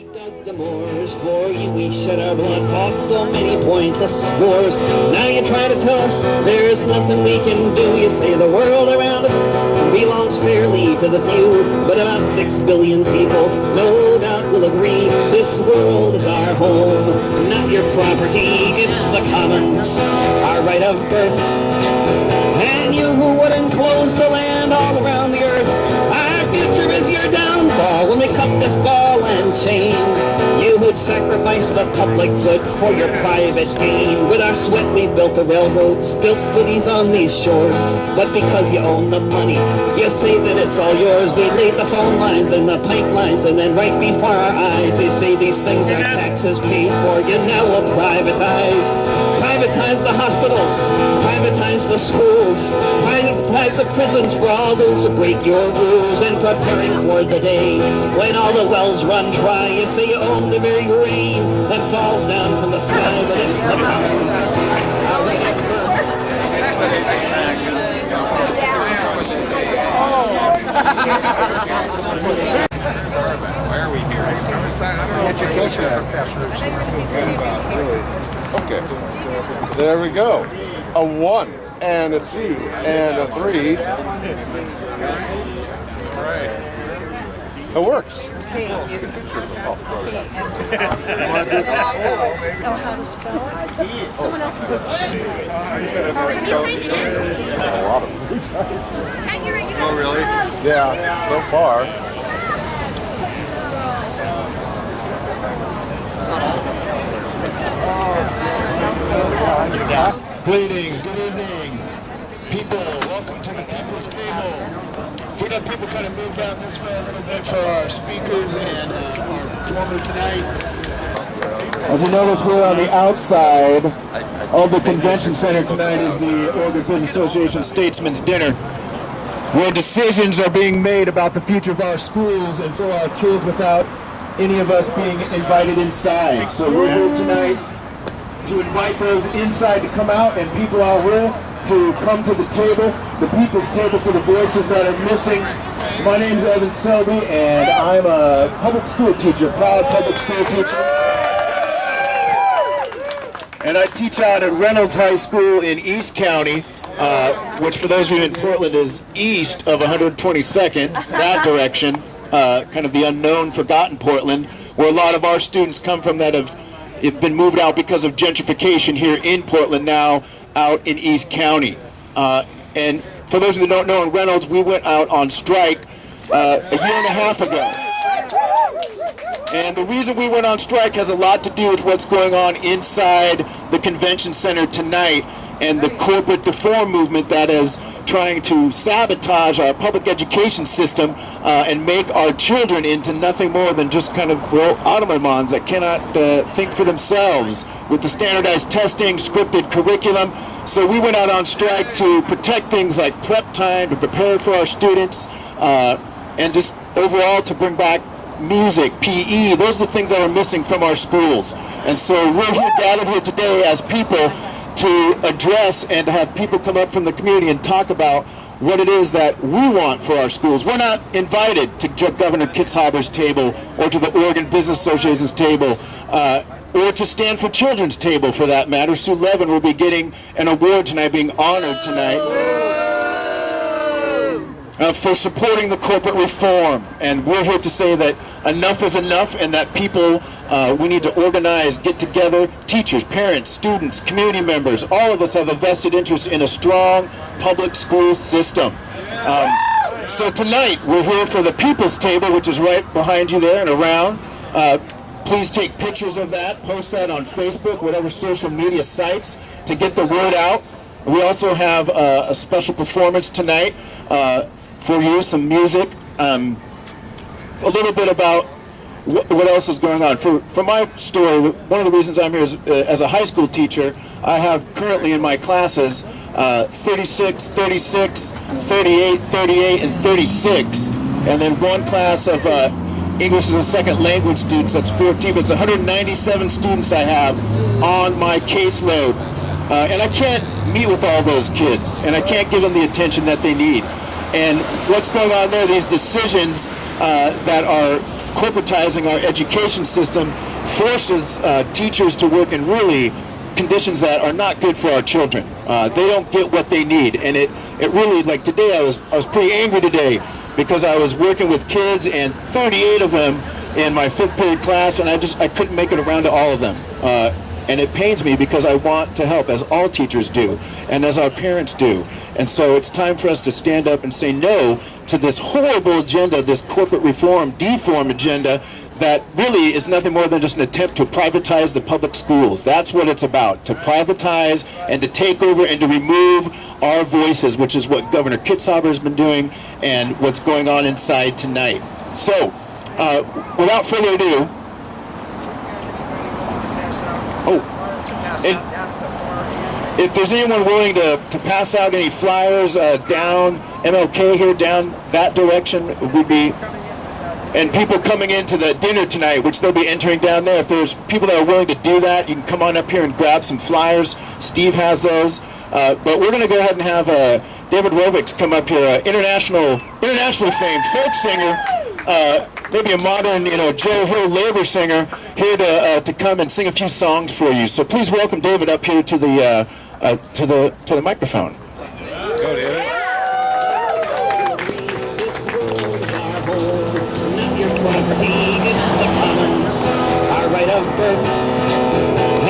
We dug the moors for you, we shed our blood, fought so many pointless wars. Now you try to tell us there's nothing we can do. You say the world around us belongs fairly to the few, but about 6 billion people no doubt will agree this world is our home, not your property. It's the commons, our right of birth. And you who would enclose the land all around the earth, our future is your downfall when we cut this ball and chain. You who'd sacrifice the public good for your private gain. With our sweat we built the railroads, built cities on these shores. But because you own the money, you say that it's all yours. We laid the phone lines and the pipelines, and then right before our eyes they say these things are taxes paid for. You now will privatize. Privatize the hospitals, privatize the schools, privatize the prisons for all those who break your rules. And preparing for the day when all the wells run dry, you say you own the very rain that falls down from the sky, but it's the commons. Why are we here? Education professors. Okay, so there we go. A 1 and a 2 and a 3. All right. It works. Okay. Oh, How to spell it? Someone else did A lot of them. Oh, really? Yeah, so far. Greetings, good evening. People, welcome to the People's Table. We got people kind of moved out this way a little bit for our speakers and our performer tonight. As you notice, we're on the outside of the convention center. Tonight is the Oregon Business Association Statesman's Dinner, where decisions are being made about the future of our schools and for our kids without any of us being invited inside. So we're here tonight to invite those inside to come out and people out here to come to the table, the people's table for the voices that are missing. My name is Evan Selby and I'm a public school teacher, proud public school teacher. And I teach out at Reynolds High School in East County, which for those of you in Portland is east of 122nd, that direction, kind of the unknown, forgotten Portland, where a lot of our students come from that have been moved out because of gentrification here in Portland, now out in East County. And for those of you that don't know, in Reynolds, we went out on strike a year and a half ago. And the reason we went on strike has a lot to do with what's going on inside the convention center tonight and the corporate reform movement that is trying to sabotage our public education system and make our children into nothing more than just kind of automatons that cannot think for themselves with the standardized testing, scripted curriculum. So we went out on strike to protect things like prep time, to prepare for our students, and just overall to bring back music, PE. Those are the things that are missing from our schools. And so we're here gathered here today as people to address and to have people come up from the community and talk about what it is that we want for our schools. We're not invited to Governor Kitzhaber's table or to the Oregon Business Association's table or to Stanford Children's table for that matter. Sue Levin will be getting an award tonight, being honored tonight for supporting the corporate reform. And we're here to say that enough is enough and that people, we need to organize, get together, teachers, parents, students, community members, all of us have a vested interest in a strong public school system. So tonight we're here for the People's Table, which is right behind you there and around. Please take pictures of that, post that on Facebook, whatever social media sites to get the word out. We also have a special performance tonight for you, some music, a little bit about what else is going on. For my story, one of the reasons I'm here is as a high school teacher, I have currently in my classes 36, 36, 38, 38, and 36, and then one class of English as a second language students, that's 14, but it's 197 students I have on my caseload. And I can't meet with all those kids, and I can't give them the attention that they need. And what's going on there, these decisions that are corporatizing our education system forces teachers to work in really conditions that are not good for our children. They don't get what they need, and it really, like today, I was pretty angry today because I was working with kids, and 38 of them in my 5th period class, and I couldn't make it around to all of them. And it pains me because I want to help, as all teachers do, and as our parents do. And so it's time for us to stand up and say no to this horrible agenda, this corporate reform, deform agenda that really is nothing more than just an attempt to privatize the public schools. That's what it's about, to privatize and to take over and to remove our voices, which is what Governor Kitzhaber has been doing and what's going on inside tonight. So, without further ado, if there's anyone willing to pass out any flyers down MLK here, down that direction, we'd be, and people coming into the dinner tonight, which they'll be entering down there, if there's people that are willing to do that, you can come on up here and grab some flyers. Steve has those. But we're going to go ahead and have David Rovics come up here, internationally famed folk singer, maybe a modern, Joe Hill labor singer, here to come and sing a few songs for you. So please welcome David up here to the microphone. Go, David. It's the commons, our right of birth.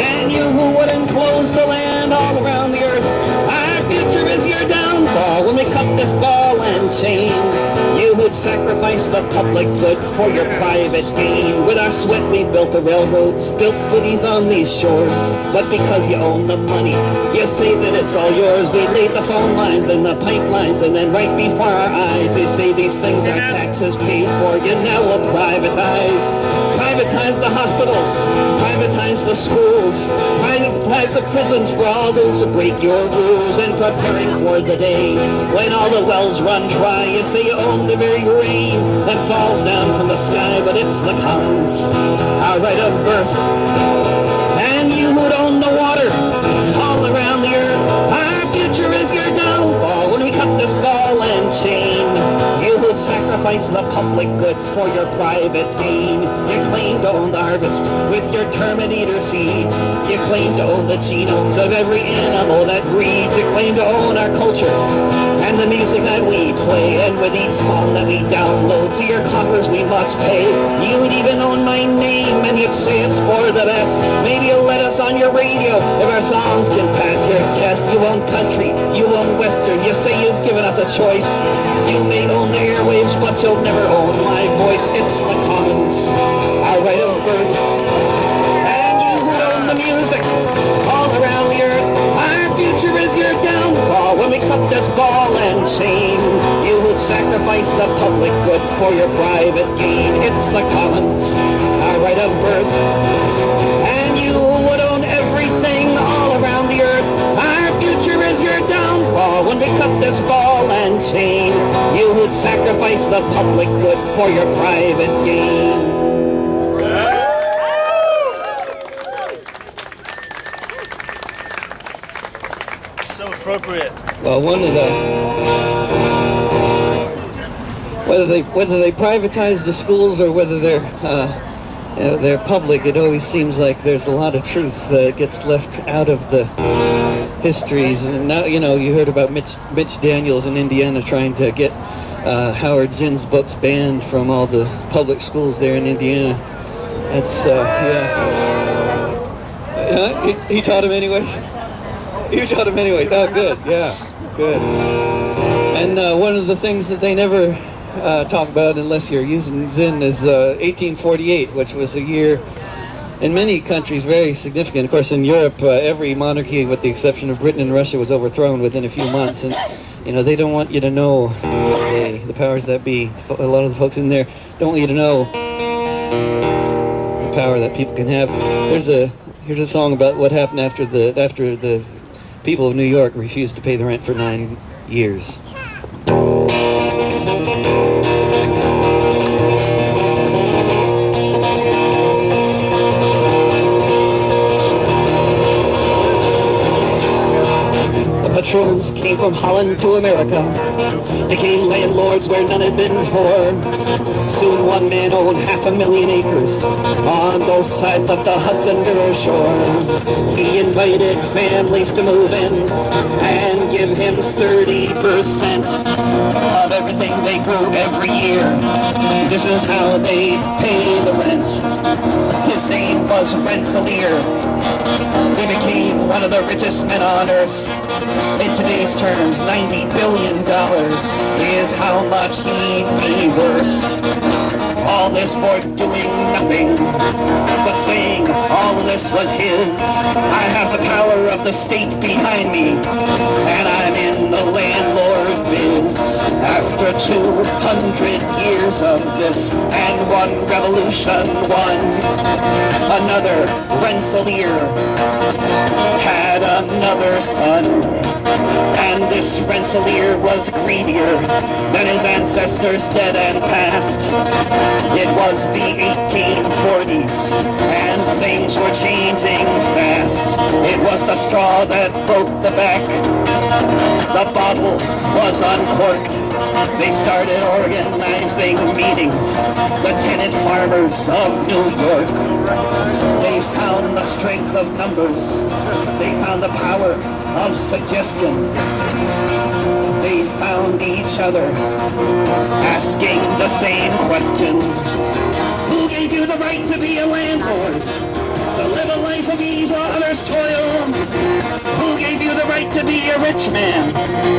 And you who would enclose the land all around the earth, our future is your downfall when we cut this ball and chain. You who'd sacrifice the public good for your private gain. With our sweat we built the railroads, built cities on these shores. But because you own the money, you say that it's all yours. We laid the phone lines and the pipelines, and then right before our eyes they say these things are taxes paid for. You now will privatize. Privatize the hospitals, privatize the schools, privatize the prisons for all those who break your rules. And preparing for the day when all the wells run dry, you say you own the very rain that falls down from the sky. But it's the commons, our right of birth. And you who own the water all around the earth, our future is your downfall when we cut this ball and chain. You who sacrifice the public good for your private gain. You claim to own the harvest with your Terminator seeds. You claim to own the genomes of every animal that breeds. You claim to own our culture and the music that we play. And with each song that we download to your coffers we must pay. You would even own my name and you'd say it's for the best. Maybe you'll let us on your radio if our songs can pass your test. You own country, you own western. You say you've given us a choice. You may own the airwaves, but you'll never own my voice. It's the commons, our right of birth. And you who own the music all around the earth, our future is your downfall when we cut this ball and chain. You who sacrifice the public good for your private gain. It's the commons, our right of birth. And you would own everything all around the earth, our future is your downfall when we cut this ball and chain. You would sacrifice the public good for your private gain. So appropriate. Well, one of the whether they privatize the schools or whether they're public, it always seems like there's a lot of truth that gets left out of the histories. And now, you heard about Mitch Daniels in Indiana trying to get Howard Zinn's books banned from all the public schools there in Indiana. That's, he taught him anyways? You taught him anyways. Oh, good. Yeah, good. And one of the things that they never talk about unless you're using Zinn is 1848, which was a year in many countries very significant. Of course, in Europe, every monarchy, with the exception of Britain and Russia, was overthrown within a few months. And they don't want you to know, the powers that be, a lot of the folks in there don't want you to know the power that people can have. Here's a song about what happened after the people of New York refused to pay the rent for 9 years. Naturals came from Holland to America, became landlords where none had been before. Soon one man owned 500,000 acres on both sides of the Hudson River shore. He invited families to move in and give him 30% of everything they grew every year. This is how they pay the rent. His name was Rensselaer. He became one of the richest men on earth. In today's terms, $90 billion is how much he'd be worth. All this for doing nothing, but saying all of this was his. I have the power of the state behind me, and I'm in the landlord biz. After 200 years of this, and one revolution won, another Rensselaer had another son. And this Rensselaer was greedier than his ancestors dead and past. It was the 1840s, and things were changing fast. It was the straw that broke the back. The bottle was uncorked. They started organizing meetings, the tenant farmers of New York. They found the strength of numbers. They found the power of suggestion. They found each other asking the same question. Who gave you the right to be a landlord? To live a life of ease while others toil? Who gave you the right to be a rich man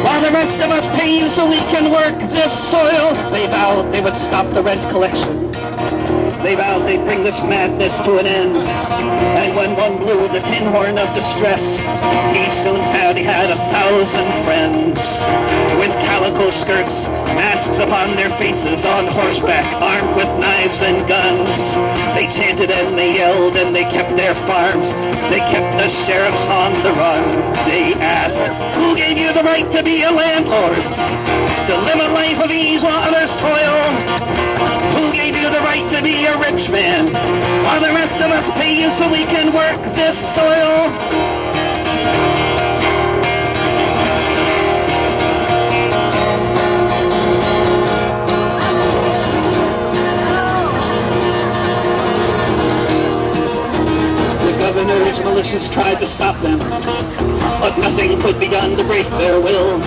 while the rest of us pay you so we can work this soil? They vowed they would stop the rent collection. They vowed they'd bring this madness to an end. And when one blew the tin horn of distress, he soon found he had 1,000 friends with calico skirts, masks upon their faces, on horseback, armed with knives and guns. They chanted and they yelled and they kept their farms. They kept the sheriffs on the run. They asked, who gave you the right to be a landlord? To live a life of ease while others toil? Who gave you the right to be a rich man while the rest of us pay you so we can work this soil? The governor's militias tried to stop them, but nothing could be done to break their will.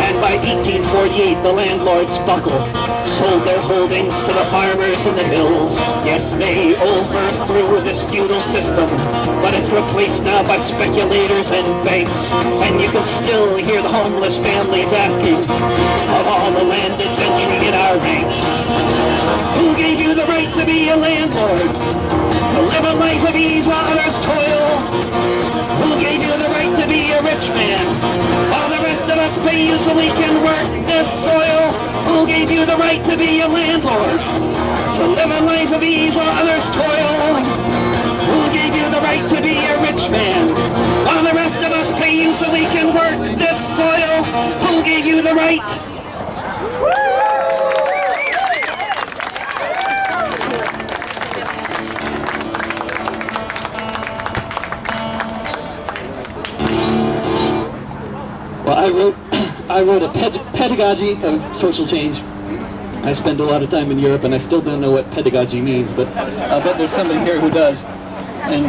And by 1848, the landlords buckled, sold their holdings to the farmers in the hills. Yes, they overthrew this feudal system, but it's replaced now by speculators and banks. And you can still hear the homeless families asking of all the landed gentry in our ranks, who gave you the right to be a landlord? To live a life of ease while others toil? Who gave you the right to be a rich man while the rest of us pay you so we can work this soil? Who gave you the right to be a landlord? To live a life of ease while others toil? Who gave you the right to be a rich man while the rest of us pay you so we can work this soil? Who gave you the right? Well, I wrote a pedagogy of social change. I spend a lot of time in Europe, and I still don't know what pedagogy means, but I bet there's somebody here who does. And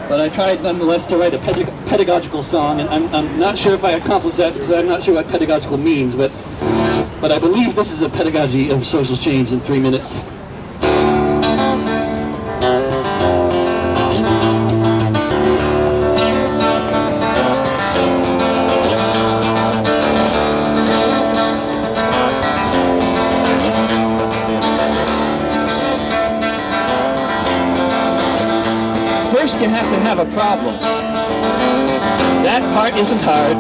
but I tried nonetheless to write a pedagogical song, and I'm not sure if I accomplished that because I'm not sure what pedagogical means, but I believe this is a pedagogy of social change in 3 minutes. First, you have to have a problem. That part isn't hard.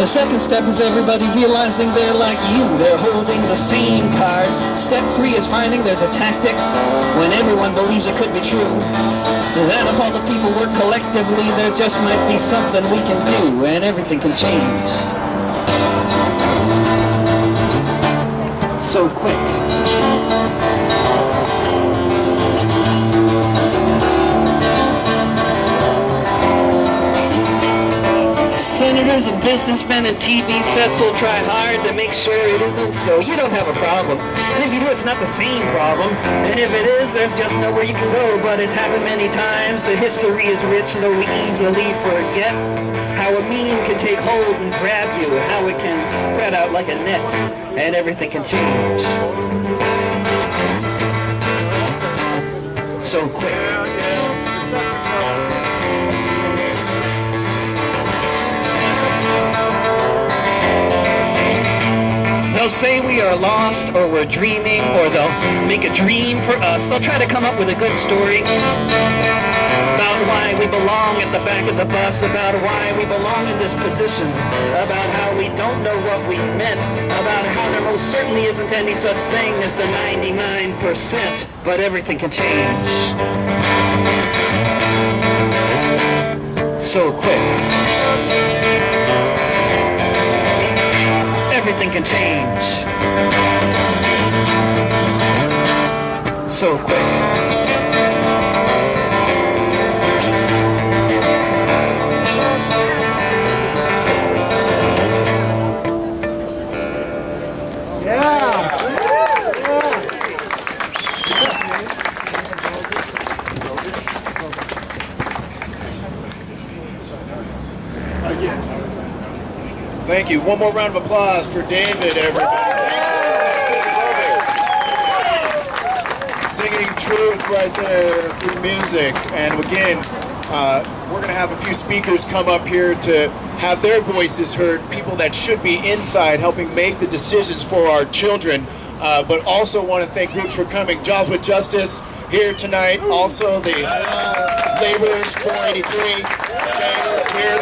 The second step is everybody realizing they're like you. They're holding the same card. Step 3 is finding there's a tactic when everyone believes it could be true. And then if all the people work collectively, there just might be something we can do, and everything can change. So quick. Senators and businessmen and TV sets will try hard to make sure it isn't so. You don't have a problem. And if you do, it's not the same problem. And if it is, there's just nowhere you can go. But it's happened many times. The history is rich, though we easily forget how a meme can take hold and grab you, how it can spread out like a net, and everything can change so quick. They'll say we are lost or we're dreaming, or they'll make a dream for us. They'll try to come up with a good story about why we belong at the back of the bus, about why we belong in this position, about how we don't know what we meant, about how there most certainly isn't any such thing as the 99%, but everything can change so quick. Everything can change so quick. Thank you. One more round of applause for David, everybody. Singing truth right there through music. And again, we're going to have a few speakers come up here to have their voices heard, people that should be inside helping make the decisions for our children. But also want to thank groups for coming. Jobs with Justice here tonight. Also the Laborers 483 here.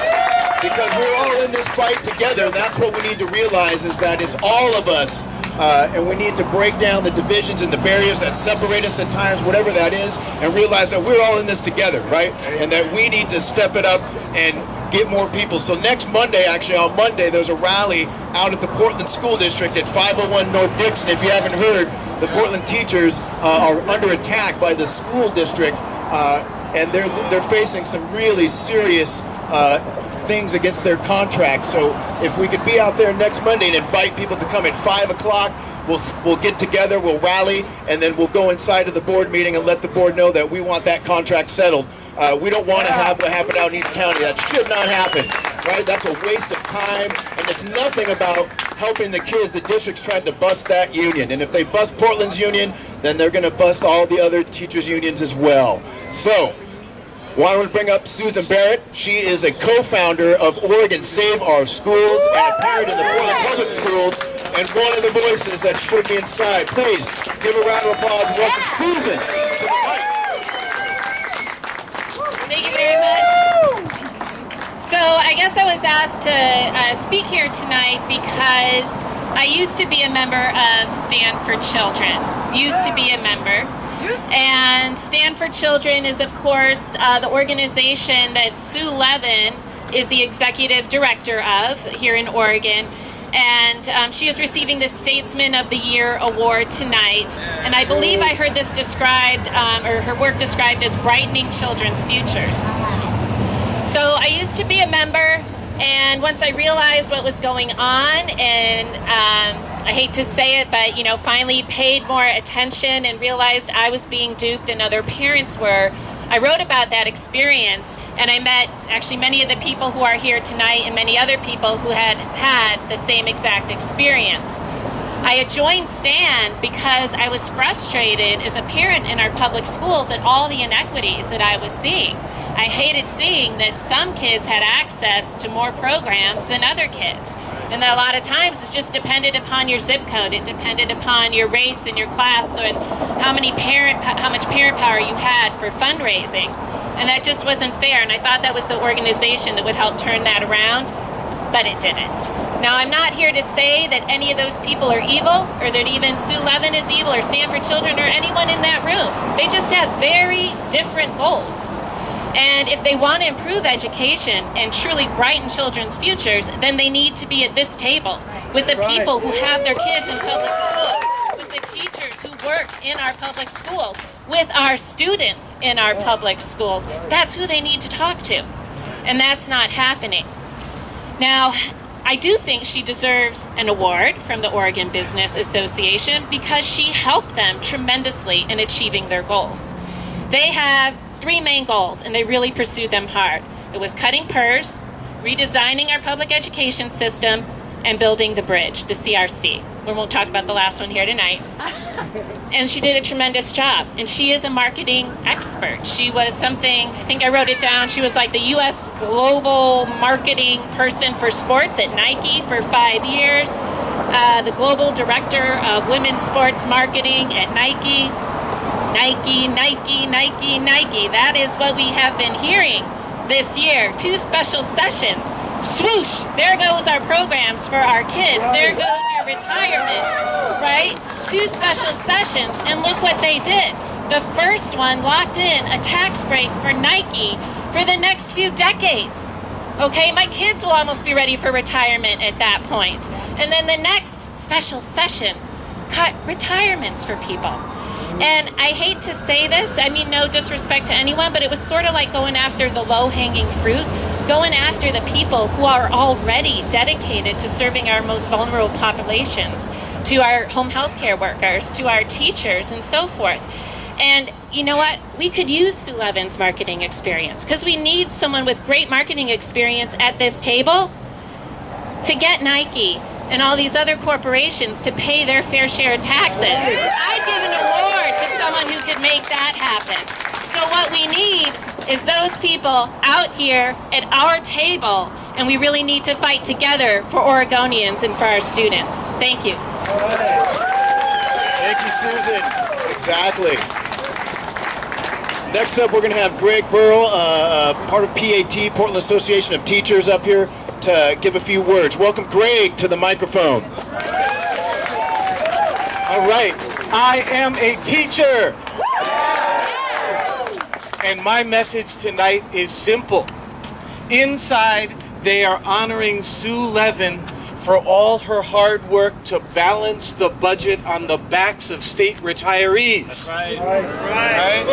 Because we're all in this fight together. That's what we need to realize, is that it's all of us. And we need to break down the divisions and the barriers that separate us at times, whatever that is, and realize that we're all in this together, right? And that we need to step it up and get more people. So next Monday, actually on Monday, there's a rally out at the Portland School District at 501 North Dixon. If you haven't heard, the Portland teachers are under attack by the school district, and they're facing some really serious things against their contract. So if we could be out there next Monday and invite people to come at 5 o'clock, we'll get together, we'll rally, and then we'll go inside of the board meeting and let the board know that we want that contract settled. We don't want to have what happened out in East County. That should not happen, right? That's a waste of time, and it's nothing about helping the kids. The district's trying to bust that union, and if they bust Portland's union, then they're going to bust all the other teachers' unions as well. So, I want to bring up Susan Barrett. She is a co-founder of Oregon Save Our Schools and a parent in the Portland Public Schools, and one of the voices that should be inside. Please give a round of applause and welcome Susan to the mic. Thank you very much. So I guess I was asked to speak here tonight because I used to be a member of Stand for Children. Used to be a member. And Stand for Children is, of course, the organization that Sue Levin is the executive director of here in Oregon. And she is receiving the Statesman of the Year award tonight. And I believe I heard this described, or her work described as brightening children's futures. So I used to be a member, and once I realized what was going on, and I hate to say it, but finally paid more attention and realized I was being duped and other parents were, I wrote about that experience, and I met actually many of the people who are here tonight and many other people who had had the same exact experience. I had joined STAND because I was frustrated as a parent in our public schools at all the inequities that I was seeing. I hated seeing that some kids had access to more programs than other kids. And that a lot of times it's just depended upon your zip code. It depended upon your race and your class and how much parent power you had for fundraising. And that just wasn't fair. And I thought that was the organization that would help turn that around, but it didn't. Now, I'm not here to say that any of those people are evil, or that even Sue Levin is evil, or Stand for Children, or anyone in that room. They just have very different goals. And if they want to improve education and truly brighten children's futures, then they need to be at this table with the people who have their kids in public schools, with the teachers who work in our public schools, with our students in our public schools. That's who they need to talk to. And that's not happening. Now, I do think she deserves an award from the Oregon Business Association because she helped them tremendously in achieving their goals. They have 3 main goals, and they really pursued them hard. It was cutting PERS, redesigning our public education system, and building the bridge, the CRC. We won't talk about the last one here tonight. And she did a tremendous job. And she is a marketing expert. She was something, I think I wrote it down, she was like the U.S. global marketing person for sports at Nike for 5 years, the global director of women's sports marketing at Nike. Nike, Nike, Nike, Nike. That is what we have been hearing this year. 2 special sessions. Swoosh, there goes our programs for our kids. There goes your retirement, right? 2 special sessions, and look what they did. The first one locked in a tax break for Nike for the next few decades. Okay, my kids will almost be ready for retirement at that point. And then the next special session cut retirements for people. And I hate to say this, I mean no disrespect to anyone, but it was sort of like going after the low-hanging fruit, going after the people who are already dedicated to serving our most vulnerable populations, to our home health care workers, to our teachers, and so forth. And you know what? We could use Sue Levin's marketing experience because we need someone with great marketing experience at this table to get Nike and all these other corporations to pay their fair share of taxes. I'd give an award to someone who could make that happen. So what we need is those people out here at our table, and we really need to fight together for Oregonians and for our students. Thank you. Thank you, Susan. Exactly. Next up, we're going to have Greg Burrow, part of PAT, Portland Association of Teachers, up here to give a few words. Welcome, Greg, to the microphone. All right, I am a teacher. And my message tonight is simple. Inside, they are honoring Sue Levin for all her hard work to balance the budget on the backs of state retirees. That's right. Right?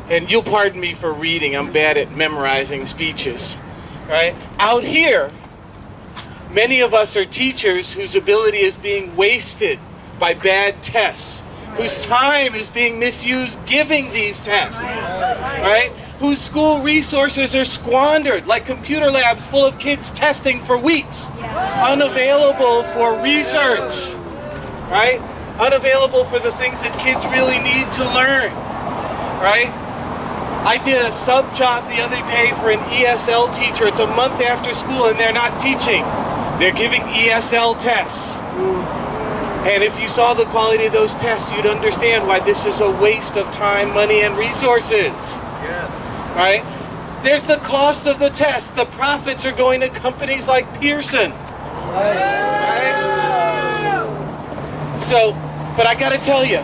And you'll pardon me for reading. I'm bad at memorizing speeches. Right? Out here, many of us are teachers whose ability is being wasted by bad tests, whose time is being misused giving these tests, right? Whose school resources are squandered, like computer labs full of kids testing for weeks, unavailable for research, right? Unavailable for the things that kids really need to learn, right? I did a sub job the other day for an ESL teacher. It's a month after school and they're not teaching. They're giving ESL tests. And if you saw the quality of those tests, you'd understand why this is a waste of time, money, and resources. Yes. Right? There's the cost of the test. The profits are going to companies like Pearson. Right? So, but I gotta tell you,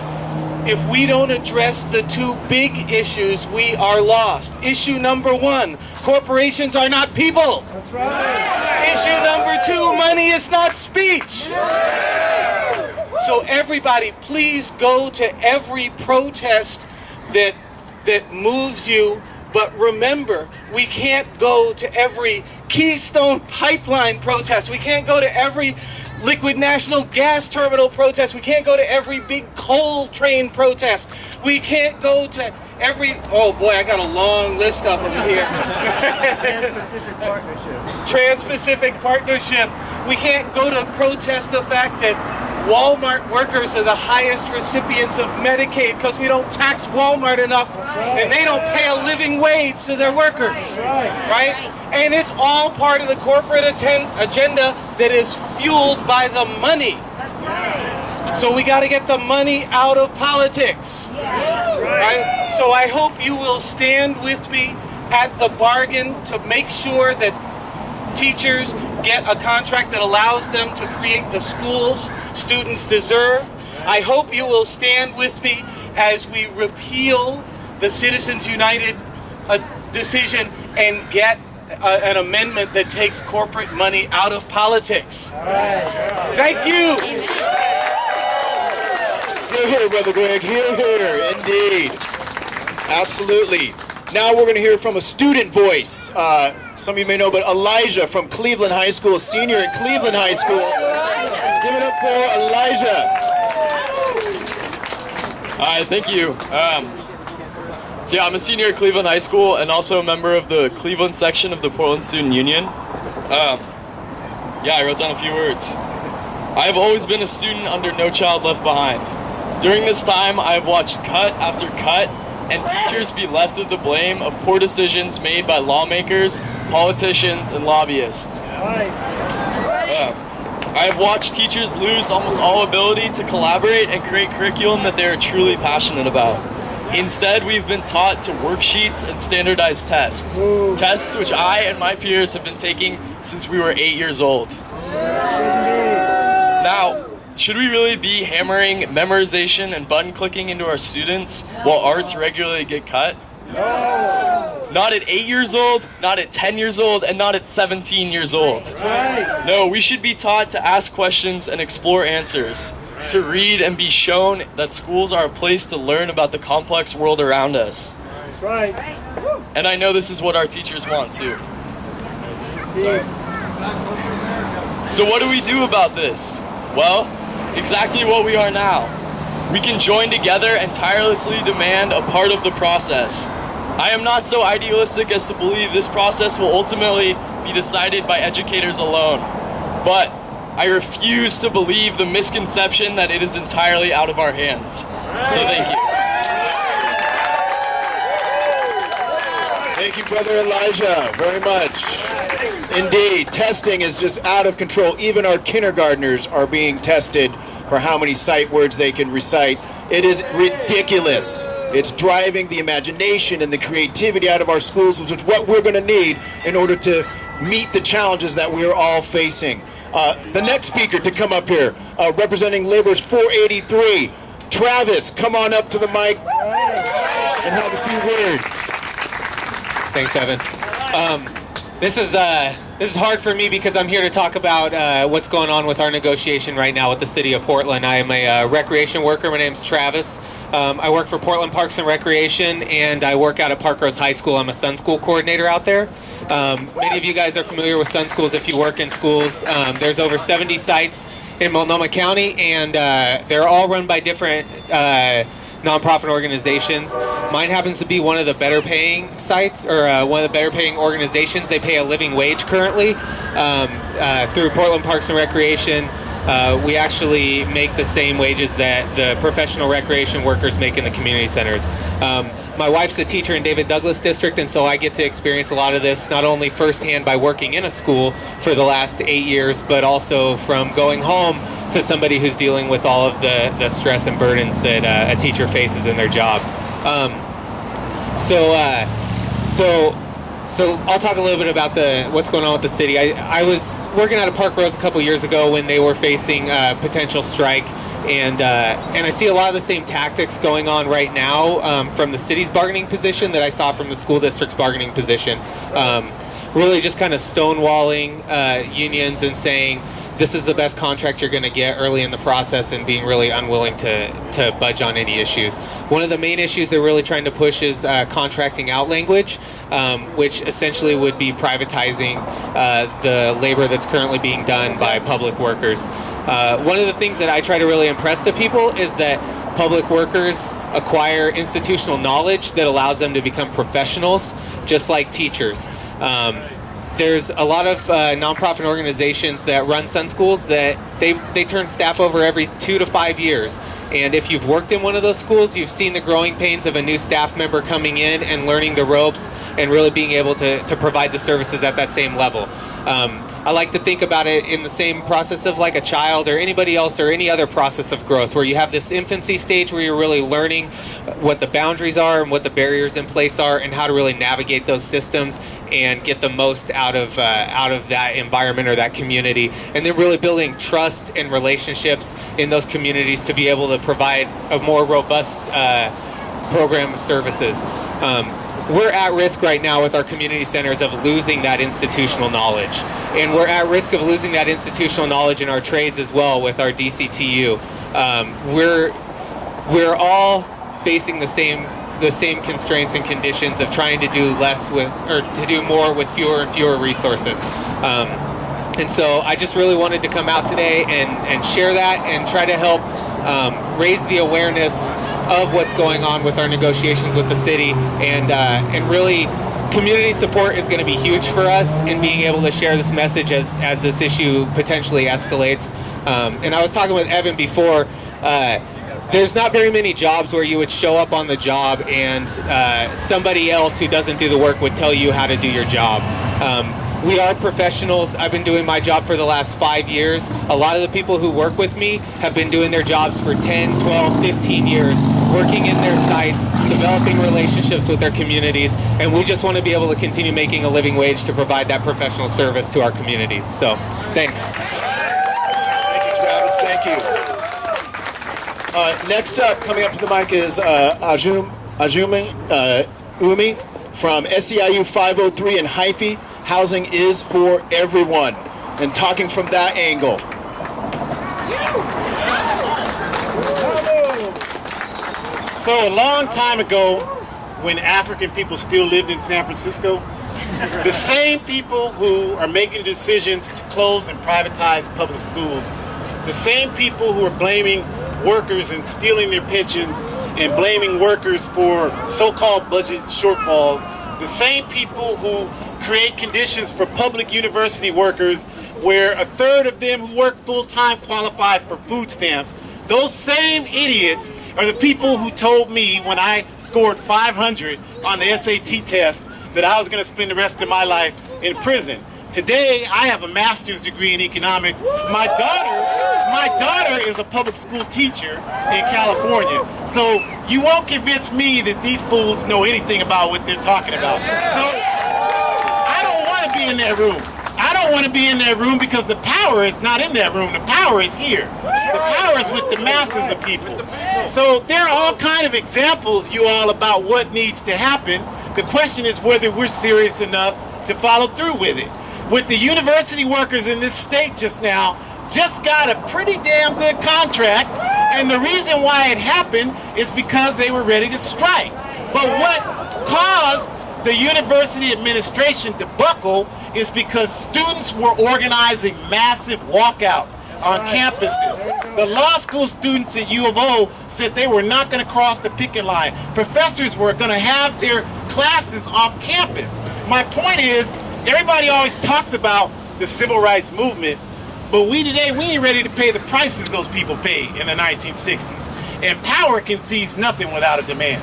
if we don't address the 2 big issues, we are lost. Issue number 1, corporations are not people. That's right. Issue number 2, money is not speech. So everybody, please go to every protest that moves you. But remember, we can't go to every Keystone Pipeline protest. We can't go to every liquid natural gas terminal protest. We can't go to every big coal train protest. We can't go to every, oh boy, I got a long list of them here. Trans-Pacific Partnership. Trans-Pacific Partnership. We can't go to protest the fact that Walmart workers are the highest recipients of Medicaid because we don't tax Walmart enough and they don't pay a living wage to their workers, right? And it's all part of the corporate agenda that is fueled by the money. So we got to get the money out of politics, right? So I hope you will stand with me at the bargain to make sure that teachers get a contract that allows them to create the schools students deserve. I hope you will stand with me as we repeal the Citizens United decision and get an amendment that takes corporate money out of politics. Thank you. Hear, hear, Brother Greg. Hear, hear. Indeed. Absolutely. Now we're going to hear from a student voice. Some of you may know, but Elijah from Cleveland High School, a senior at Cleveland High School. Give it up for Elijah. Hi, thank you. So yeah, I'm a senior at Cleveland High School and also a member of the Cleveland section of the Portland Student Union. Yeah, I wrote down a few words. I have always been a student under No Child Left Behind. During this time, I have watched cut after cut and teachers be left with the blame of poor decisions made by lawmakers, politicians, and lobbyists. I have watched teachers lose almost all ability to collaborate and create curriculum that they are truly passionate about. Instead, we've been taught to worksheets and standardized tests. Tests which I and my peers have been taking since we were 8 years old. Now, should we really be hammering memorization and button clicking into our students while arts regularly get cut? No. Not at 8 years old, not at 10 years old, and not at 17 years old. No, we should be taught to ask questions and explore answers, to read and be shown that schools are a place to learn about the complex world around us. That's right. And I know this is what our teachers want too. So what do we do about this? Well, exactly what we are now. We can join together and tirelessly demand a part of the process. I am not so idealistic as to believe this process will ultimately be decided by educators alone. But I refuse to believe the misconception that it is entirely out of our hands. So thank you. Thank you, Brother Elijah, very much. Indeed, testing is just out of control. Even our kindergartners are being tested for how many sight words they can recite. It is ridiculous. It's driving the imagination and the creativity out of our schools, which is what we're going to need in order to meet the challenges that we are all facing. The next speaker to come up here, representing Labor's 483, Travis, come on up to the mic and have a few words. Thanks, Evan. This is hard for me because I'm here to talk about what's going on with our negotiation right now with the city of Portland. I am a recreation worker. My name's Travis. I work for Portland Parks and Recreation, and I work out at Park Rose High School. I'm a Sun School coordinator out there. Many of you guys are familiar with Sun Schools if you work in schools. There's over 70 sites in Multnomah County, and they're all run by different nonprofit organizations. Mine happens to be one of the better paying sites, or one of the better paying organizations. They pay a living wage currently through Portland Parks and Recreation. We actually make the same wages that the professional recreation workers make in the community centers. My wife's a teacher in David Douglas District, and so I get to experience a lot of this not only firsthand by working in a school for the last 8 years, but also from going home to somebody who's dealing with all of the stress and burdens that a teacher faces in their job. So I'll talk a little bit about what's going on with the city. I was working out at Park Rose a couple years ago when they were facing a potential strike, and I see a lot of the same tactics going on right now from the city's bargaining position that I saw from the school district's bargaining position. Really just kind of stonewalling unions and saying, this is the best contract you're going to get early in the process, and being really unwilling to budge on any issues. One of the main issues they're really trying to push is contracting out language, which essentially would be privatizing the labor that's currently being done by public workers. One of the things that I try to really impress to people is that public workers acquire institutional knowledge that allows them to become professionals, just like teachers. There's a lot of nonprofit organizations that run Sun Schools that they turn staff over every 2 to 5 years. And if you've worked in one of those schools, you've seen the growing pains of a new staff member coming in and learning the ropes and really being able to provide the services at that same level. I like to think about it in the same process of like a child or anybody else or any other process of growth, where you have this infancy stage where you're really learning what the boundaries are and what the barriers in place are and how to really navigate those systems and get the most out of that environment or that community, and then really building trust and relationships in those communities to be able to provide a more robust program of services. We're at risk right now with our community centers of losing that institutional knowledge, and we're at risk of losing that institutional knowledge in our trades as well with our DCTU. We're all facing the same the same constraints and conditions of trying to do less with, or to do more with fewer and fewer resources. And so I just really wanted to come out today and share that and try to help raise the awareness of what's going on with our negotiations with the city, and really community support is going to be huge for us in being able to share this message as this issue potentially escalates. And I was talking with Evan before, there's not very many jobs where you would show up on the job and somebody else who doesn't do the work would tell you how to do your job. We are professionals. I've been doing my job for the last 5 years. A lot of the people who work with me have been doing their jobs for 10, 12, 15 years, working in their sites, developing relationships with their communities, and we just want to be able to continue making a living wage to provide that professional service to our communities. So, thanks. Thank you, Travis. Thank you. Next up, coming up to the mic is Umi from SEIU 503 in Hyphy. Housing is for everyone, and talking from that angle. So a long time ago, when African people still lived in San Francisco, the same people who are making decisions to close and privatize public schools, the same people who are blaming workers and stealing their pensions and blaming workers for so-called budget shortfalls, the same people who create conditions for public university workers where a third of them who work full-time qualify for food stamps, those same idiots are the people who told me when I scored 500 on the SAT test that I was going to spend the rest of my life in prison. Today, I have a master's degree in economics. My daughter is a public school teacher in California. So you won't convince me that these fools know anything about what they're talking about. So I don't want to be in that room. I don't want to be in that room because the power is not in that room. The power is here. The power is with the masses of people. So there are all kinds of examples, you all, about what needs to happen. The question is whether we're serious enough to follow through with it. With the university workers in this state just now, just got a pretty damn good contract, and the reason why it happened is because they were ready to strike. But what caused the university administration to buckle is because students were organizing massive walkouts on campuses. The law school students at U of O said they were not going to cross the picket line. Professors were going to have their classes off campus. My point is, everybody always talks about the civil rights movement, but we ain't ready to pay the prices those people paid in the 1960s. And power concedes nothing without a demand.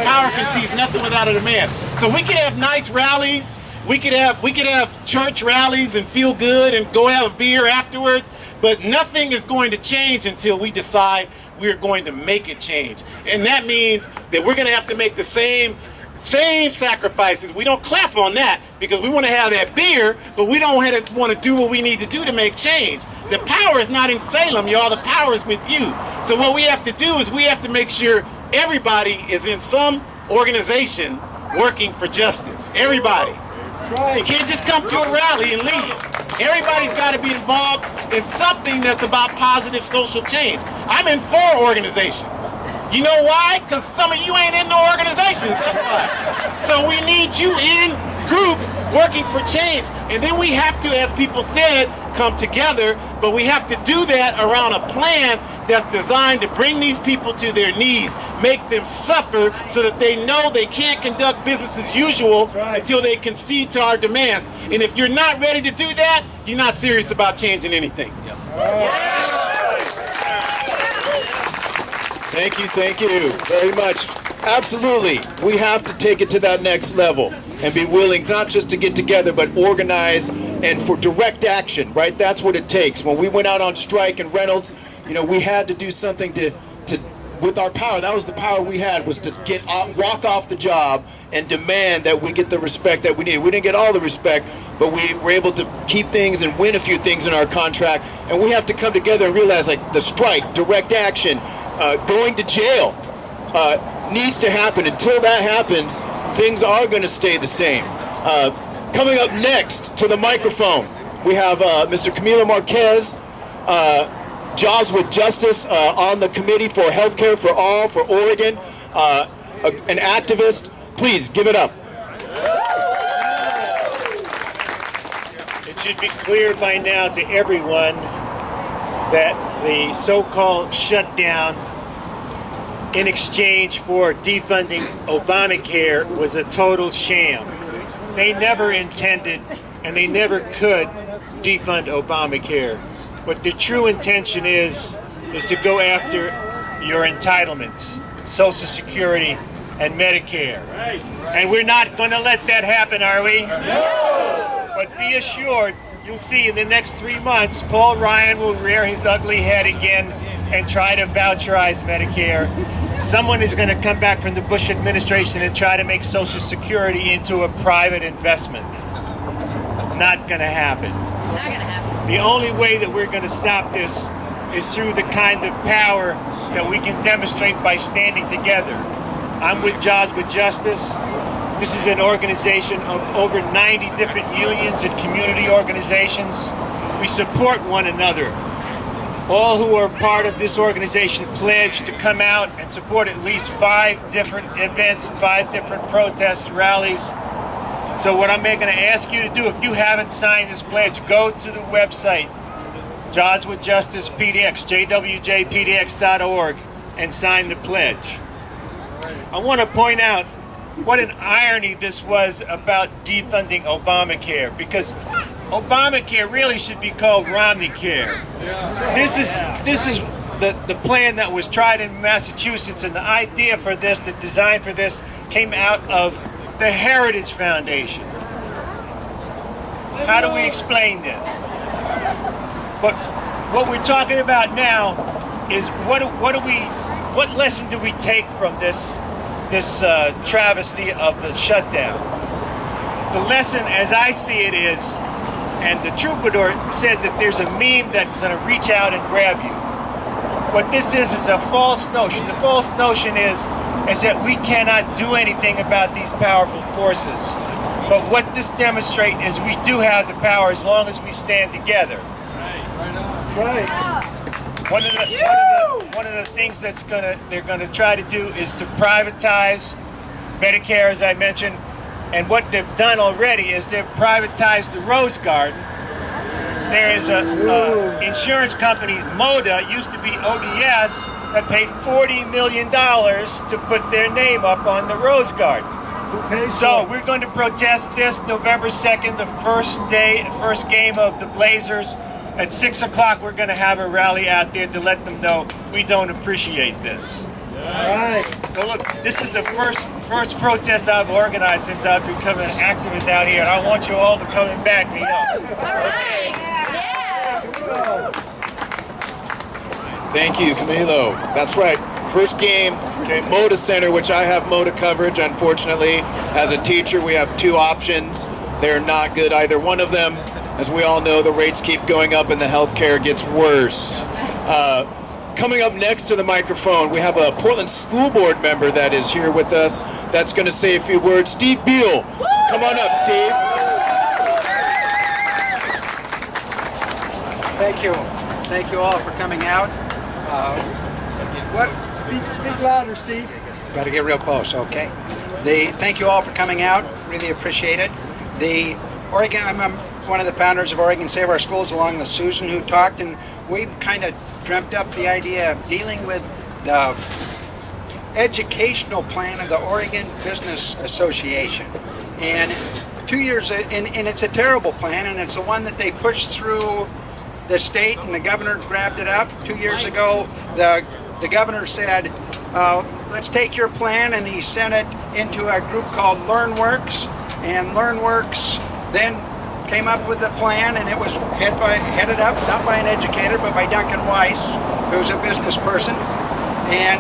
Power concedes nothing without a demand. So we could have nice rallies, we could have church rallies and feel good and go have a beer afterwards, but nothing is going to change until we decide we're going to make it change. And that means that we're going to have to make the same sacrifices. We don't clap on that because we want to have that beer, but we don't want to do what we need to do to make change. The power is not in Salem, y'all. The power is with you. So what we have to do is we have to make sure everybody is in some organization working for justice. Everybody. You can't just come to a rally and leave. Everybody's got to be involved in something that's about positive social change. I'm in 4 organizations. You know why? Because some of you ain't in no organizations. That's why. So we need you in groups working for change. And then we have to, as people said, come together. But we have to do that around a plan that's designed to bring these people to their knees, make them suffer so that they know they can't conduct business as usual until they concede to our demands. And if you're not ready to do that, you're not serious about changing anything. Thank you very much. Absolutely. We have to take it to that next level and be willing not just to get together, but organize and for direct action, right? That's what it takes. When we went out on strike in Reynolds, we had to do something to with our power. That was the power we had, was to walk off the job and demand that we get the respect that we need. We didn't get all the respect, but we were able to keep things and win a few things in our contract. And we have to come together and realize, like, the strike, direct action, going to jail needs to happen. Until that happens, things are going to stay the same. Coming up next to the microphone, we have Mr. Camilo Marquez, Jobs with Justice, on the committee for healthcare for all for Oregon. an activist. Please give it up. It should be clear by now to everyone that the so-called shutdown in exchange for defunding Obamacare was a total sham. They never intended and they never could defund Obamacare. What the true intention is to go after your entitlements, Social Security and Medicare. And we're not going to let that happen, are we? No! But be assured, you'll see in the next 3 months, Paul Ryan will rear his ugly head again and try to voucherize Medicare. Someone is going to come back from the Bush administration and try to make Social Security into a private investment. Not going to happen. Not gonna happen. The only way that we're going to stop this is through the kind of power that we can demonstrate by standing together. I'm with Jobs with Justice. This is an organization of over 90 different unions and community organizations. We support one another. All who are part of this organization pledged to come out and support at least 5 different events, 5 different protest rallies. So what I'm going to ask you to do, if you haven't signed this pledge, go to the website, Jobs with Justice PDX, jwjpdx.org, and sign the pledge. I want to point out what an irony this was about defunding Obamacare, because Obamacare really should be called Romneycare. This is the plan that was tried in Massachusetts, and the idea for this, the design for this, came out of the Heritage Foundation. How do we explain this? But what we're talking about now is what lesson do we take from this travesty of the shutdown? The lesson, as I see it, is, and the troubadour said that there's a meme that's going to reach out and grab you. What this is a false notion. The false notion is that we cannot do anything about these powerful forces. But what this demonstrates is we do have the power as long as we stand together. That's right. One of the things they're gonna try to do is to privatize Medicare, as I mentioned. And what they've done already is they've privatized the Rose Garden. There is a insurance company, MODA, used to be ODS, that paid $40 million to put their name up on the Rose Garden. So we're going to protest this November 2nd, the first game of the Blazers. At 6 o'clock, we're going to have a rally out there to let them know we don't appreciate this. All right. So look, this is the first protest I've organized since I've become an activist out here, and I want you all to come and back me up. All right. Yeah. Thank you, Camilo. That's right. First game, MODA Center, which I have MODA coverage, unfortunately. As a teacher, we have 2 options. They're not good, either one of them. As we all know, the rates keep going up and the healthcare gets worse. Coming up next to the microphone, we have a Portland School Board member that is here with us that's going to say a few words. Steve Beal. Come on up, Steve. Thank you. Thank you all for coming out. Speak louder, Steve. Got to get real close, okay? Thank you all for coming out. Really appreciate it. I'm one of the founders of Oregon Save Our Schools, along with Susan, who talked, and we kind of dreamt up the idea of dealing with the educational plan of the Oregon Business Association. And 2 years, and it's a terrible plan, and it's the one that they pushed through the state, and the governor grabbed it up 2 years ago. The governor said, let's take your plan, and he sent it into a group called LearnWorks, and LearnWorks then came up with the plan, and it was headed up not by an educator but by Duncan Weiss, who's a business person. And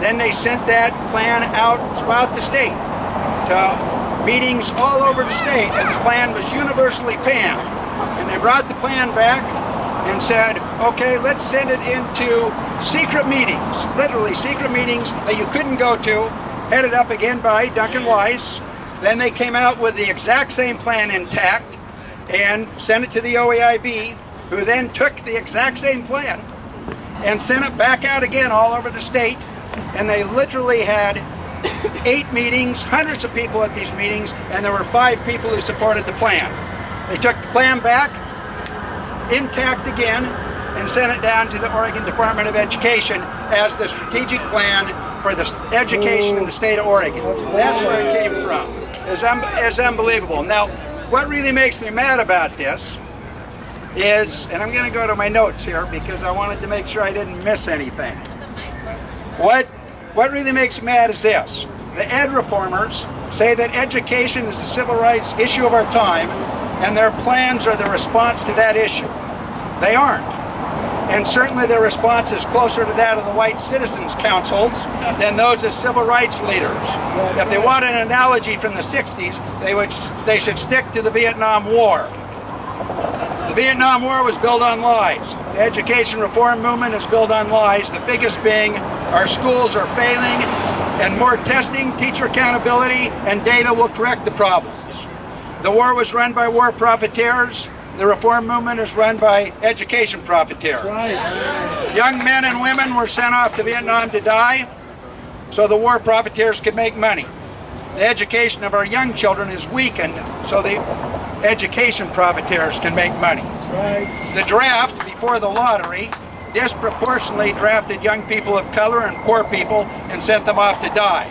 then they sent that plan out throughout the state to meetings all over the state, and the plan was universally panned. And they brought the plan back and said, okay, let's send it into secret meetings, literally secret meetings that you couldn't go to, headed up again by Duncan Weiss. Then they came out with the exact same plan intact and sent it to the OEIB, who then took the exact same plan and sent it back out again all over the state. And they literally had 8 meetings, hundreds of people at these meetings, and there were 5 people who supported the plan. They took the plan back, intact again, and sent it down to the Oregon Department of Education as the strategic plan for the education in the state of Oregon. That's where it came from. It's unbelievable. Now, what really makes me mad about this is, and I'm going to go to my notes here because I wanted to make sure I didn't miss anything. What really makes me mad is this. The ed reformers say that education is a civil rights issue of our time, and their plans are the response to that issue. They aren't. And certainly their response is closer to that of the white citizens' councils than those of civil rights leaders. If they want an analogy from the 60s, they should stick to the Vietnam War. The Vietnam War was built on lies. The education reform movement is built on lies, the biggest being our schools are failing, and more testing, teacher accountability, and data will correct the problems. The war was run by war profiteers. The reform movement is run by education profiteers. Young men and women were sent off to Vietnam to die so the war profiteers could make money. The education of our young children is weakened so the education profiteers can make money. The draft before the lottery disproportionately drafted young people of color and poor people and sent them off to die.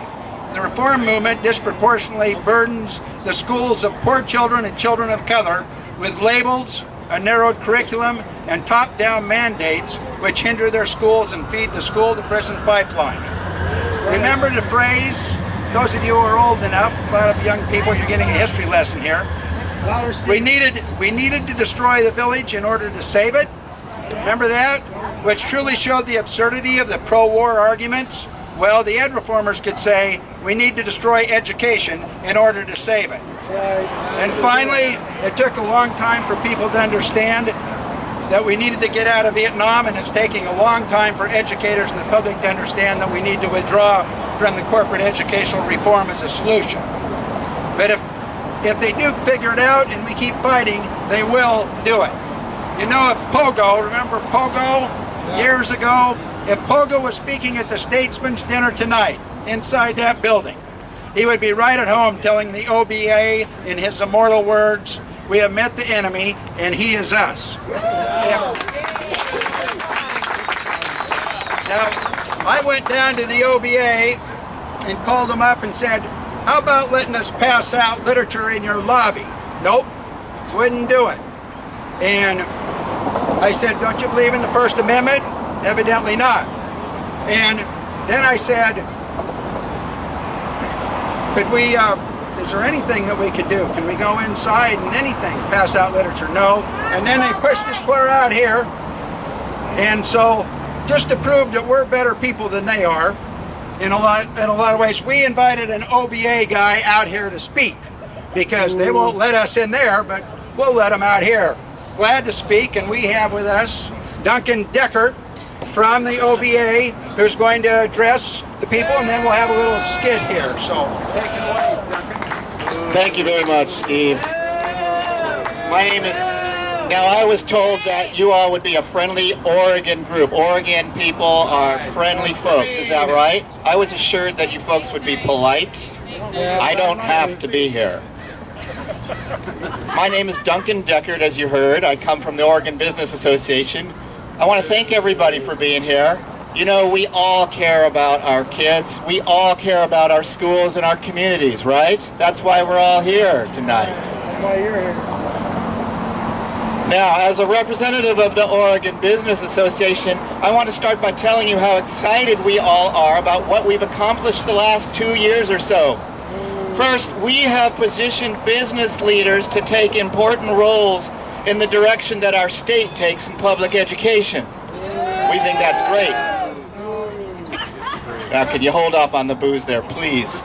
The reform movement disproportionately burdens the schools of poor children and children of color with labels, a narrowed curriculum, and top-down mandates which hinder their schools and feed the school-to-prison pipeline. Remember the phrase, those of you who are old enough, a lot of young people, you're getting a history lesson here. We needed to destroy the village in order to save it. Remember that? Which truly showed the absurdity of the pro-war arguments. Well, the ed reformers could say, we need to destroy education in order to save it. And finally, it took a long time for people to understand that we needed to get out of Vietnam, and it's taking a long time for educators and the public to understand that we need to withdraw from the corporate educational reform as a solution. But if they do figure it out and we keep fighting, they will do it. You know, if Pogo, remember Pogo years ago? If Pogo was speaking at the Statesman's Dinner tonight, inside that building, he would be right at home telling the OBA in his immortal words, we have met the enemy and he is us. Now, I went down to the OBA and called them up and said, how about letting us pass out literature in your lobby? Nope, wouldn't do it. And I said, don't you believe in the First Amendment? Evidently not. And then I said, could we, is there anything that we could do? Can we go inside and anything, pass out literature? No. And then they pushed us clear out here. And so, just to prove that we're better people than they are, in a lot of ways, we invited an OBA guy out here to speak, because they won't let us in there, but we'll let them out here. Glad to speak, and we have with us Duncan Deckert from the OBA, who's going to address the people, and then we'll have a little skit here. So, take it away, Duncan. Thank you very much, Steve. My name is... Now, I was told that you all would be a friendly Oregon group. Oregon people are friendly folks, is that right? I was assured that you folks would be polite. I don't have to be here. My name is Duncan Deckert, as you heard. I come from the Oregon Business Association. I want to thank everybody for being here. You know, we all care about our kids. We all care about our schools and our communities, right? That's why we're all here tonight. That's why you're here. Now, as a representative of the Oregon Business Association, I want to start by telling you how excited we all are about what we've accomplished the last 2 years or so. First, we have positioned business leaders to take important roles in the direction that our state takes in public education. We think that's great. Now, can you hold off on the booze there, please?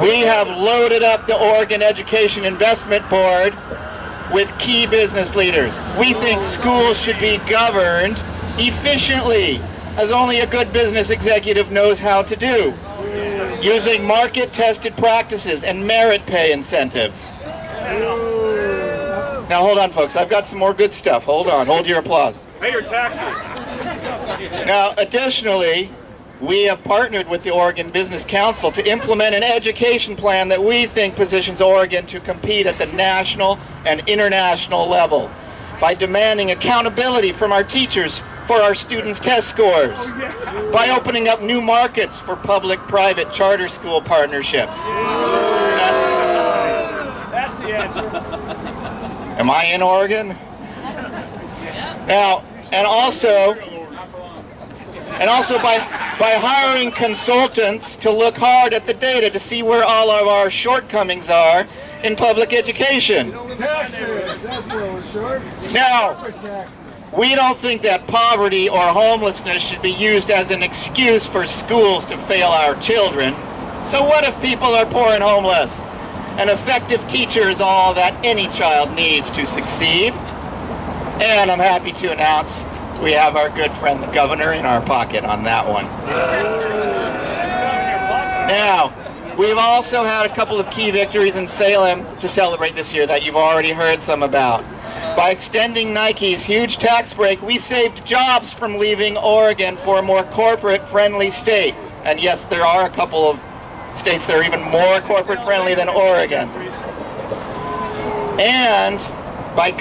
We have loaded up the Oregon Education Investment Board with key business leaders. We think schools should be governed efficiently, as only a good business executive knows how to do, using market-tested practices and merit pay incentives. Now hold on, folks, I've got some more good stuff. Hold on, hold your applause. Pay your taxes. Now, additionally, we have partnered with the Oregon Business Council to implement an education plan that we think positions Oregon to compete at the national and international level by demanding accountability from our teachers for our students' test scores, by opening up new markets for public-private charter school partnerships. That's the answer. Am I in Oregon? Now, and also by hiring consultants to look hard at the data to see where all of our shortcomings are in public education. Now, we don't think that poverty or homelessness should be used as an excuse for schools to fail our children. So what if people are poor and homeless? An effective teacher is all that any child needs to succeed. And I'm happy to announce we have our good friend the governor in our pocket on that one. Now, we've also had a couple of key victories in Salem to celebrate this year that you've already heard some about. By extending Nike's huge tax break, we saved jobs from leaving Oregon for a more corporate-friendly state. And yes, there are a couple of states that are even more corporate-friendly than Oregon. And by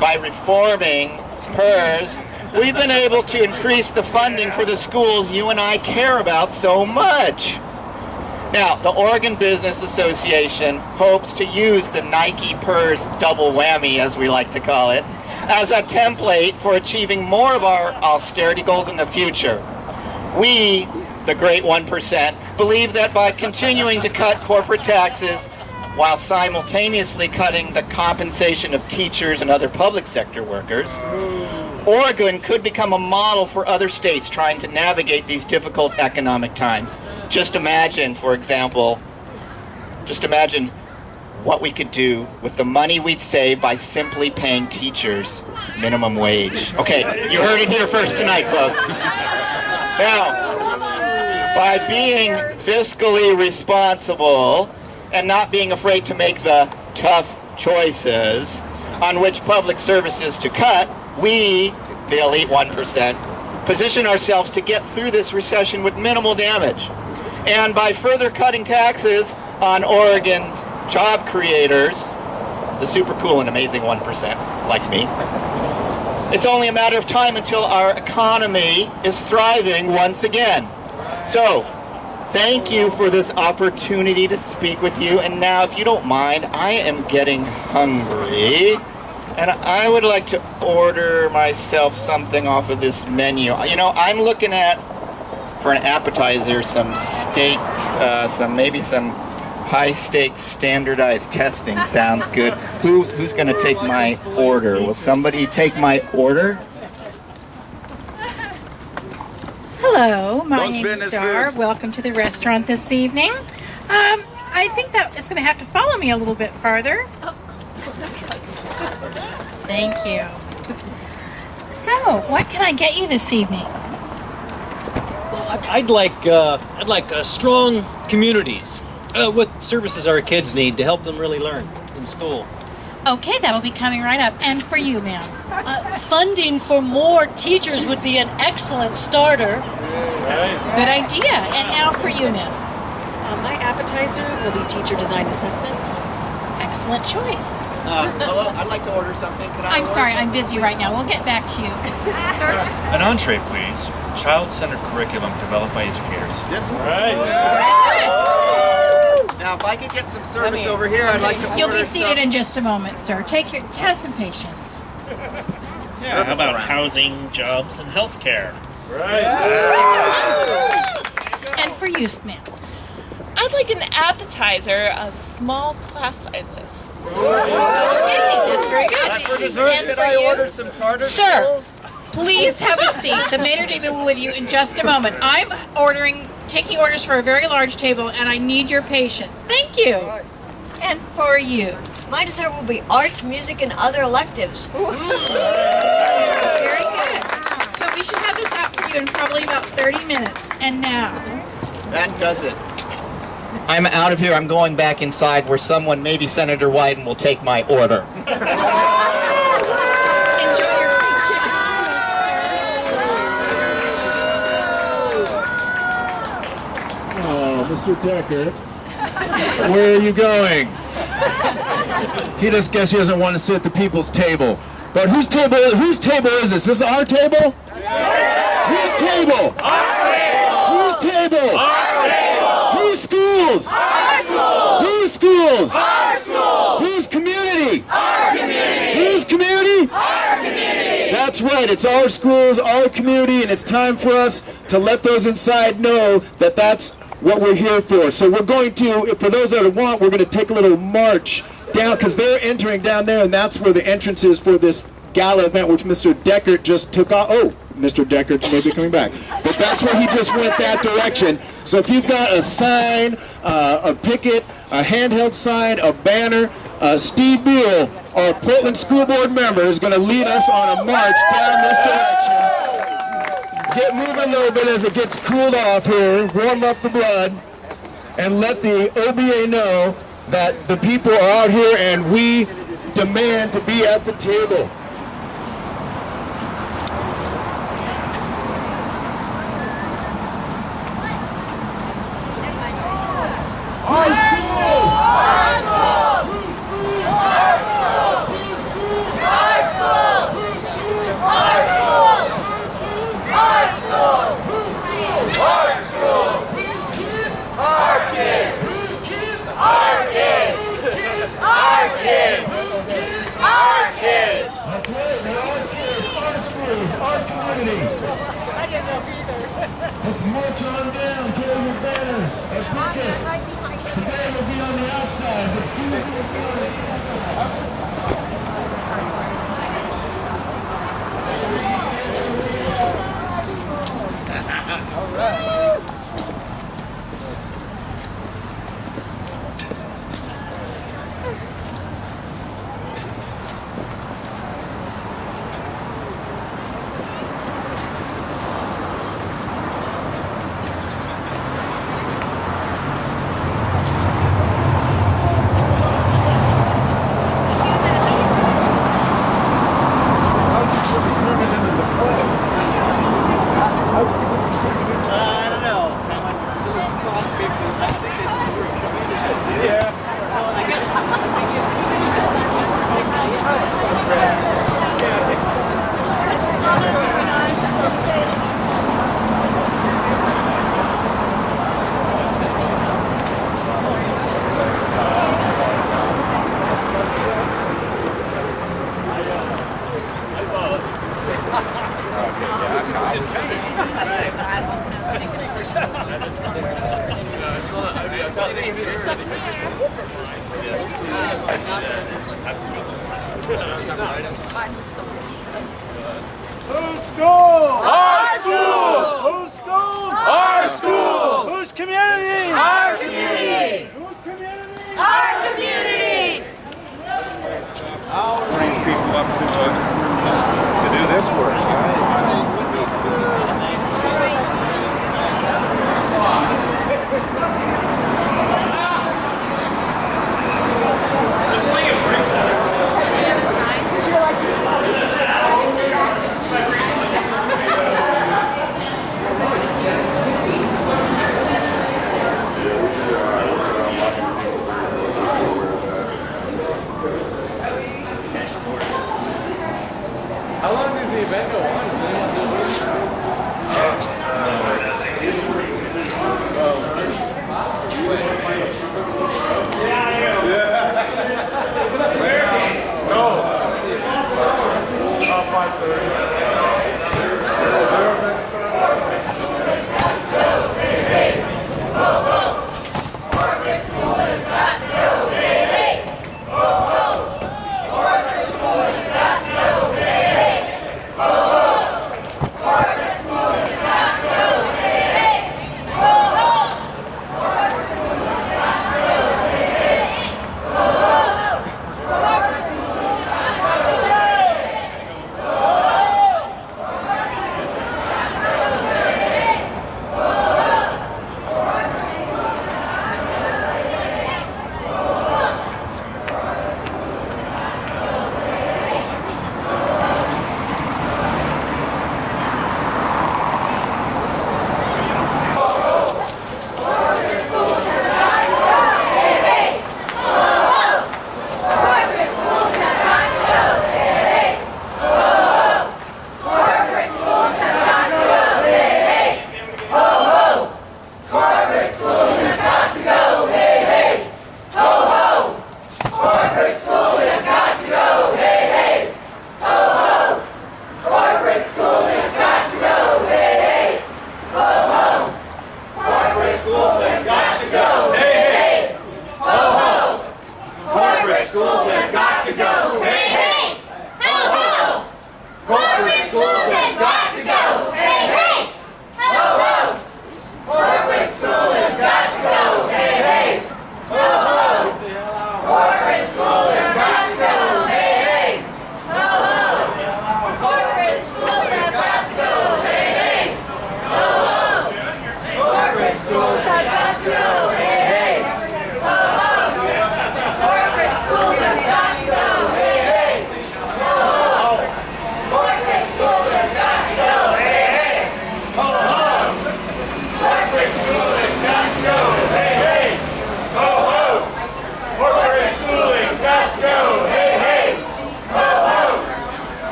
by reforming PERS, we've been able to increase the funding for the schools you and I care about so much. Now, the Oregon Business Association hopes to use the Nike PERS double whammy, as we like to call it, as a template for achieving more of our austerity goals in the future. We, the great 1%, believe that by continuing to cut corporate taxes while simultaneously cutting the compensation of teachers and other public sector workers, Oregon could become a model for other states trying to navigate these difficult economic times. Just imagine, for example, what we could do with the money we'd save by simply paying teachers minimum wage. Okay, you heard it here first tonight, folks. Now, by being fiscally responsible and not being afraid to make the tough choices on which public services to cut, we, the elite 1%, position ourselves to get through this recession with minimal damage. And by further cutting taxes on Oregon's job creators, the super cool and amazing 1% like me, it's only a matter of time until our economy is thriving once again. So, thank you for this opportunity to speak with you. And now, if you don't mind, I am getting hungry. And I would like to order myself something off of this menu. You know, I'm looking at, for an appetizer, some steaks, maybe some high-stakes standardized testing. Sounds good. Who's going to take my order? Will somebody take my order? Hello, my name is Dar. Welcome to the restaurant this evening. I think that is going to have to follow me a little bit farther. Thank you. So, what can I get you this evening? Well, I'd like strong communities. What services our kids need to help them really learn in school. Okay, that'll be coming right up. And for you, ma'am? Funding for more teachers would be an excellent starter. Good idea. And now for you, miss? My appetizer will be teacher-designed assessments. Excellent choice. Hello, I'd like to order something. I'm sorry, I'm busy right now. We'll get back to you. An entree, please. Child-centered curriculum developed by educators. Yes. Right. Now, if I could get some service over here, I'd like to order. You'll be seated in just a moment, sir. Have some patience. Yeah, how about housing, jobs, and health care? And for you, ma'am? I'd like an appetizer of small class sizes. Okay, that's very good. For dessert, could I order some tartar Sir, please have a seat. The maitre d' will be with you in just a moment. I'm taking orders for a very large table, and I need your patience. Thank you. And for you? My dessert will be art, music, and other electives. Very good. So we should have this out for you in probably about 30 minutes. And now? That does it. I'm out of here. I'm going back inside where someone, maybe Senator Wyden, will take my order. Enjoy your Mr. Deckard. Where are you going? He just guess he doesn't want to sit at the people's table. But whose table is this? This is our table? Whose table? Our table! Whose table? Our table! Whose schools? Our schools! Whose schools? Our schools! Whose community? Our community! Whose community? Our community! That's right, it's our schools, our community, and it's time for us to let those inside know that that's what we're here for. So we're going to, for those that want, we're going to take a little march down, because they're entering down there, and that's where the entrance is for this gala event, which Mr. Deckard just took off. Oh, Mr. Deckard may be coming back. But that's where he just went that direction. So if you've got a sign, a picket, a handheld sign, a banner, Steve Beal, our Portland School Board member, is going to lead us on a march down this direction. Get moving a little bit as it gets cooled off here, warm up the blood, and let the OBA know that the people are out here and we demand to be at the table. Our school! Our school! Whose school? Our school! Whose school? Our school! Whose school? Our school! Our school! Whose school? Our school! Whose kids? Our kids! Whose kids? Our kids! Our kids! Whose kids? Our kids! That's right, they're our kids, our schools, our community. I didn't know either. Let's march on down, carry your banners, our pickets. Today will be on the outside, but soon it will be on the inside. All right. Whose school? Our schools! Whose schools? Our schools! Whose community? Our community! Whose community? Our community! Brings people up to do this work. How long does the event go on?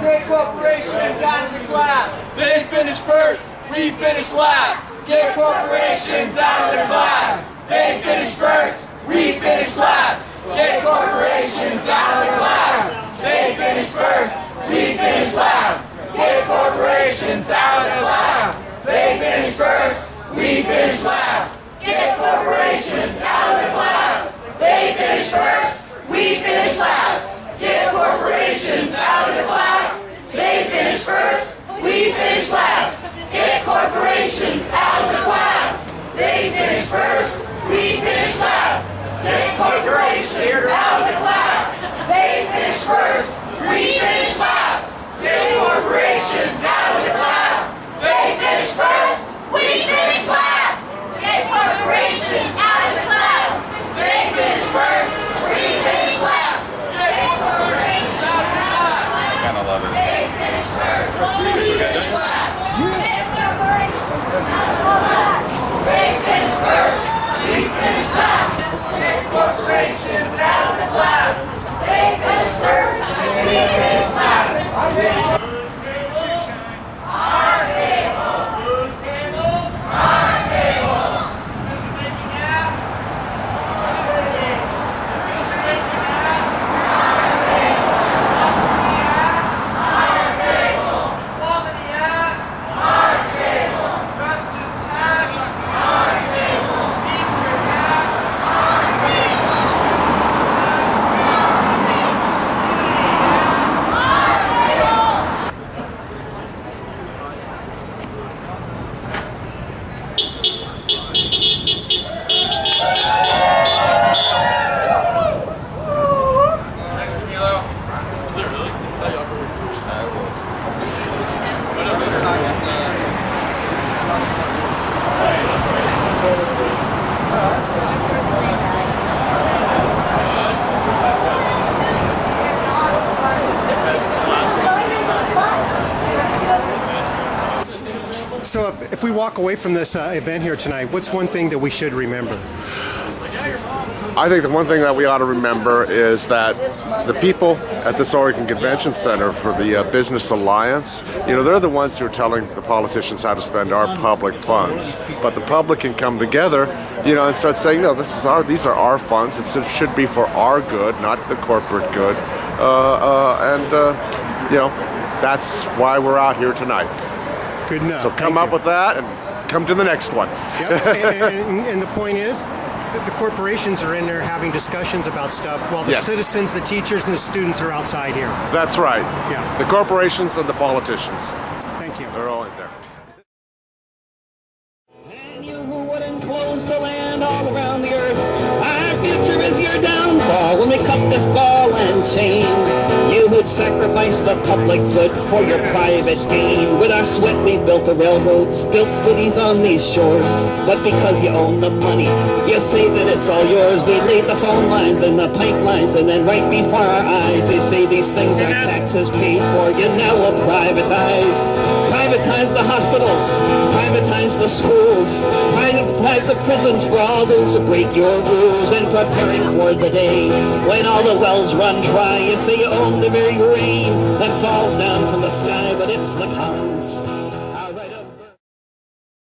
Get corporations out of the class. They finish first, we finish last. Get corporations out of the class. They finish first, we finish last. Get corporations out of the class. They finish first, we finish last. Get corporations out of the class. They finish first, we finish last. Get corporations out of the class. They finish first, we finish last. Get corporations out of the class. They finish first, we finish last. Get corporations out of the class. They finish first, we finish last. Get corporations out of the class. They finish first, we finish last. Get corporations out of the class. They finish first, we finish last. Get corporations out of the class. They finish first, we finish last. Get corporations out of the class. I kind of love it. They finish first, we finish last. Get corporations out of the class. They finish first, we finish last. Get corporations out of the class. They finish first, we finish last. Our table. Whose table? Our table. Who's making that? Our table. Who's making that? Our table. Our table. Quality at? Our table. Justice at? Our table. Teacher at? Our table. So if we walk away from this event here tonight, what's one thing that we should remember? I think the one thing that we ought to remember is that the people at this Oregon Convention Center for the Business Alliance, they're the ones who are telling the politicians how to spend our public funds. But the public can come together, and start saying, no, these are our funds. It should be for our good, not the corporate good. That's why we're out here tonight. Good enough. So come up with that and come to the next one. Yep. and the point is, the corporations are in there having discussions about stuff while the citizens, the teachers, and the students are outside here. That's right. Yeah. The corporations and the politicians. Thank you. They're all in there. And you who would enclose the land all around the earth, our future is your downfall when we cut this ball and chain. You who'd sacrifice the public good for your private gain. With our sweat we built the railroads, built cities on these shores. But because you own the money, you say that it's all yours. We laid the phone lines and the pipelines, and then right before our eyes they say these things are taxes paid for. You now will privatize. Privatize the hospitals, privatize the schools, privatize the prisons for all those who break your rules. And preparing for the day when all the wells run dry, you say you own the very rain that falls down from the sky, but it's the commons.